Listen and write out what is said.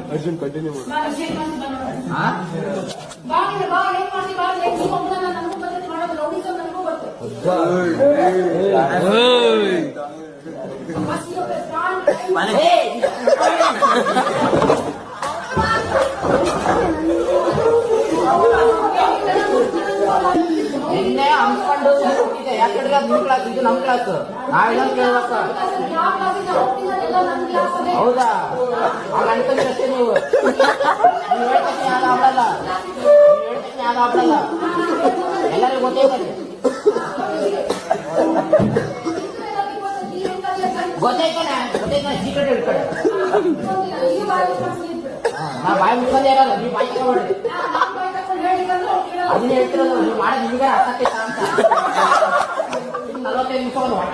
Arjun continue ಮಾಡು. ನಿನ್ನೆ ಹಮ್ಕೊಂಡು ಹೋಗ್ತಿದ್ದೆ ಯಾಕಂದ್ರೆ ಅದು ನಿಮ್ ಕ್ಲಾಸ್ ಇದು ನಮ್ ಕ್ಲಾಸ್ ನಾವೆಲ್ಲ ಕೇಳ್ಬೇಕ ಹೌದಾ ಹಾಗ ಅನ್ಕೊಂಡ್ರೆ ಅಷ್ಟೇ ನೀವು ಹೇಳ್ತಕ್ಕೆ ಯಾವ್ದು ಆಗ್ಬಿಡಲ್ಲ ಯಾವ್ದು ಆಗ್ಬಿಡಲ್ಲ ಎಲ್ಲರಿಗೂ ಗೊತ್ತೈತೆ ಗೊತ್ತೈತಾನೆ ಸೀಕ್ರೆಟ್ ಹೇಳ್ಕಡೆ ನಾ ಬಾಯಿ ಮುಚ್ಕೊಂಡೇ ಇರೋದು ನೀವು ಬಾಯಿ ತಗೊಳ್ರಿ ಅದನ್ನ ಹೇಳ್ತಿರೋದು ನೀವು ಮಾಡೋದು ನಿಮಗೆ ಅರ್ಥ ಆಗ್ತೈತಾ ಅಂತ 45 ನಿಮಿಷ ಹೊಟ್ಟ